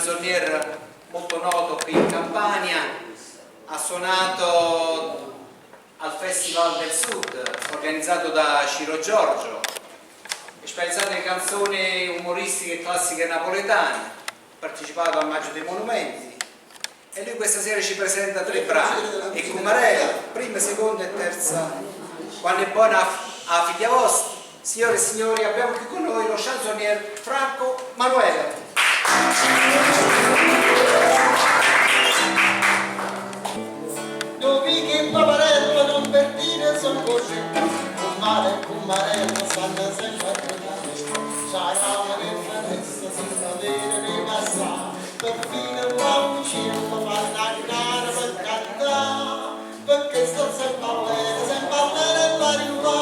canzonier molto noto qui in Campania, ha suonato al Festival del Sud organizzato da Ciro Giorgio, è specializzato in canzoni umoristiche e classiche napoletane, ha partecipato al Maggio dei Monumenti e lui questa sera ci presenta 3 brani, e Cumarela, prima, seconda e terza, quando è buona a figlia vostra. Signore e signori, abbiamo qui con noi lo chansonnier Franco Manuela. Dove che paparello non per dire son così, Cumarello stanno sempre a trovare, sarà una differenza senza avere di passare, per fine la uscita fanno a girare per cantare, perché sto sempre a vedere e pari là.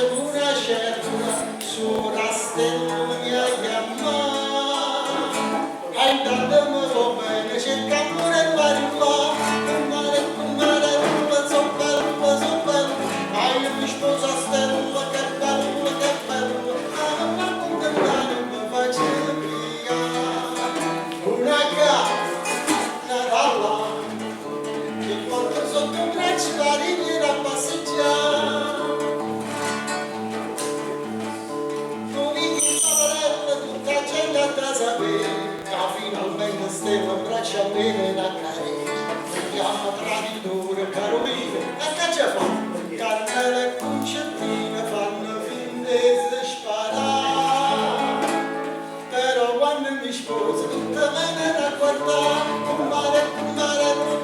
Una certa sulla stella mia chiamata e intanto bene cerca pure il marito come so bello ai mi sposa stella che bello ma contentare mi faccio via una Natale che porta sotto un braccio per venire a passeggiare. Finalmente stella un braccio a bere da carezza, si chiama traditore Carolino, e che c'è fa? Cannella e concertina fanno finta di sparare, però quando mi sposo tutta me da guardare,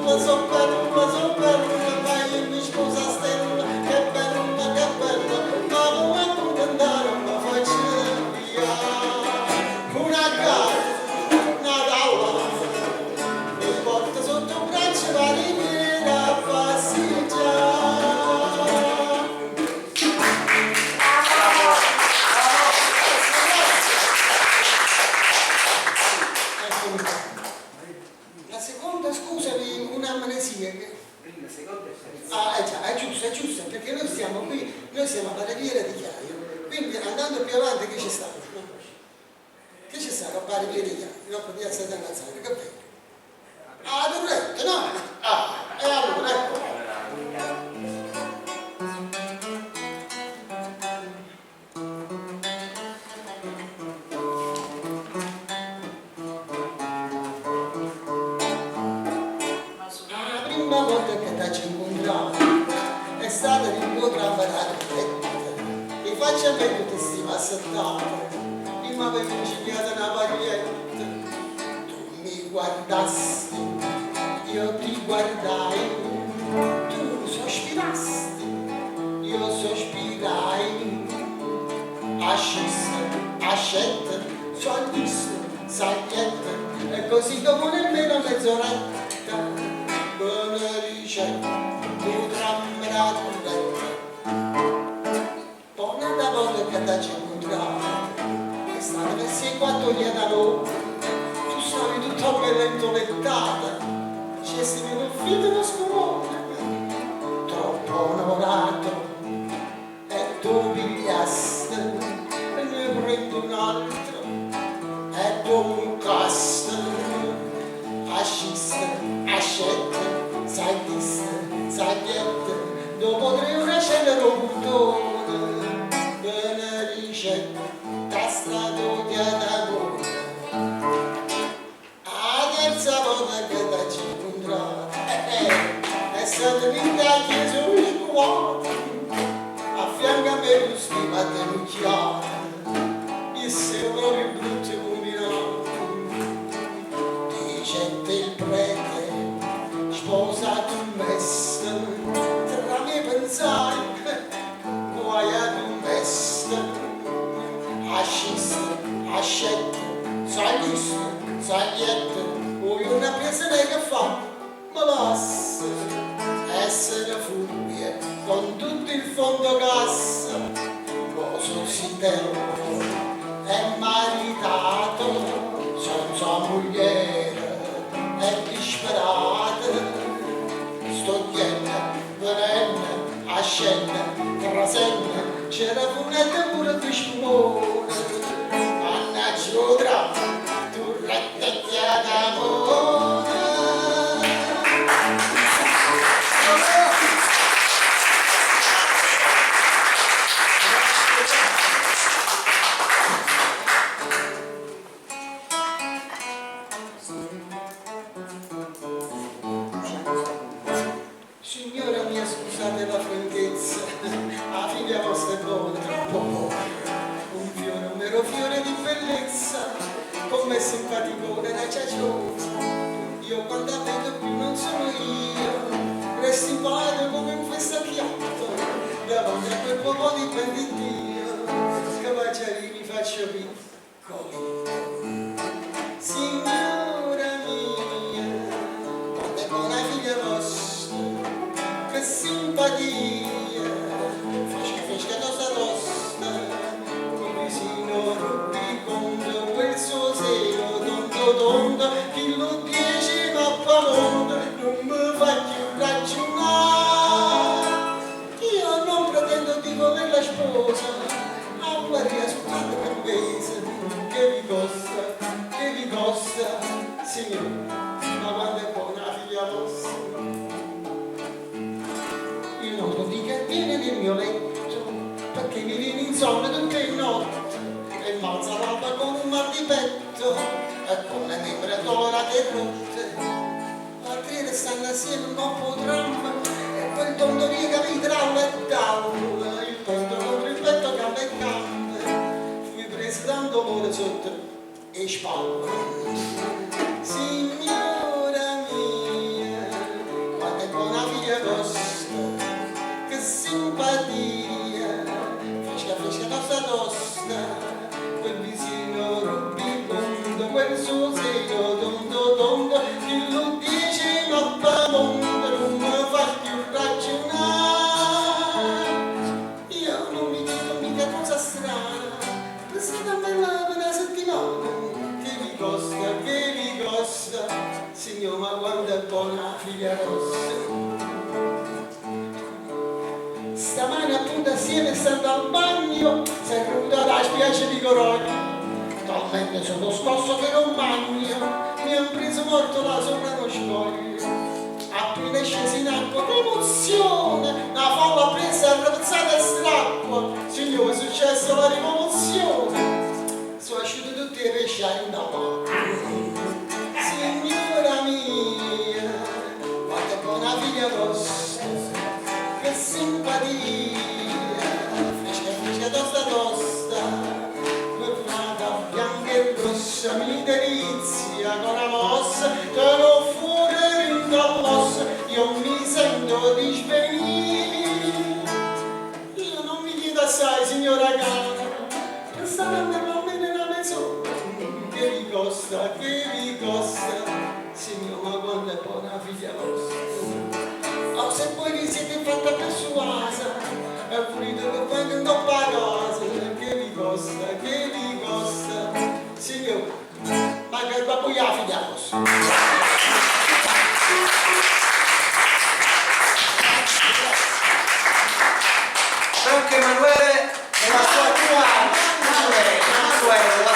come so bello, vai mi sposa stella, che bello, ma come contentare mi faccio via, una gara. È giusto, perché noi siamo qui, noi siamo alla Riviera di Chiaio, quindi andando più avanti che c'è stato? Che c'è stato a fare Riviera di Chiaio? No, per piazza da Nazareno, che bello! Ah, Torrette, no? Ah, e allora, ecco. La prima volta che ci incontriamo è stata rincontrata mi faccia bene tutte queste passattate, prima avevi ingegnata una paglietta, tu mi guardasti, io ti guardai, tu sospirasti, io sospirai, ascetta, soldista, saglietta, e così dopo nemmeno mezz'oretta, buona ricetta. Una volta che ci incontriamo è stata per 6-4 anni da noi, tu stavi tutta bella intolettata, ci stiamo in figlio da scuola, troppo lavorato e tu pigliasti e ne prendo un altro e tu un costo, ascetta, saglietta, dopo 3 ore c'è l'erobuttone, bene ricetta, tastato di adagone. La terza volta che ci incontriamo, è stata l'Italia sullo scuola, a fianco a me lo stivate lucchiate, mi sei proprio brutto combinato, dicette il prete, sposato un messo, tra me pensai, guai ad un messo, sagliette, poi una persona che fa, ma lascia essere furie con tutto il fondo cassa, cosa si tempo è maritato, senza mogliere, è disperata, sto chiedendo, venenne, a scendere, trasenne, c'era funetta pure di spumone, mannaggia lo dramma, tu rattecchiata d'amore. Signora mia, scusate la franchezza, la figlia vostra è buona, troppo buona, un vero fiore di bellezza, come simpaticone da ciacione. Io quando la vedo qui non sono io, resto impalato come un festachiotto, davanti a quel po' di banditino, cavacciarini faccio piccoli. Signora mia, quando è buona figlia vostra, che simpatia, fresca tosta tosta, col visino rubicondo, quel suo seno tondo tondo, chi lo dice ma pamondo, non mi fa più ragionare. Io non pretendo di volerla sposa, a guardia soltanto per mese, che vi costa, signore, ma quando è buona la figlia vostra. Il nodo di che viene nel mio letto, perché mi viene insonne tutte le notti, e m'alza l'alba con un mal di petto, e con le nebre colorate rotte. Altri restano assieme un coppo dramma, e quel tondo riga mi tralla e talla, il petto contro il petto, gambe e gambe, fui preso tanto amore sotto e spalle. Signora mia, quando è buona figlia vostra, che simpatia, fresca tosta tosta, quel visino rubicondo, quel suo seno tondo tondo, chi lo dice ma pamondo, non mi fa più ragionare. Io non mi dico mica cosa strana, pensate a me la per una settimana, che vi costa, signor, ma quando è buona figlia rossa. Stamane appunto assieme stando al bagno, si è venuta la spiaggia di Coroglio, talmente sono scosso che non magno, mi han preso morto là sopra lo scoglio. Appena scesi in acqua, che emozione, una folla presa e rapezzata e strappo, signore, è successa la rivoluzione. Sono asciutti tutti i pesci in d'acqua. Signora mia, quanto è buona figlia vostra, che simpatia, fresca tosta tosta, quella bianca e rossa, mi delizia con la mossa, che non fuori in dall'ossa, io mi sento di svenire. Io non mi chiedo assai, signora cara, per stare a me che vi costa, signor, ma quando è buona figlia vostra. Oh, se poi vi siete fatta persuasa, e pulite che vengo in toppa a casa, che vi costa, signor, ma che va poi la figlia vostra. Franco Emanuele e la sua tua Manuela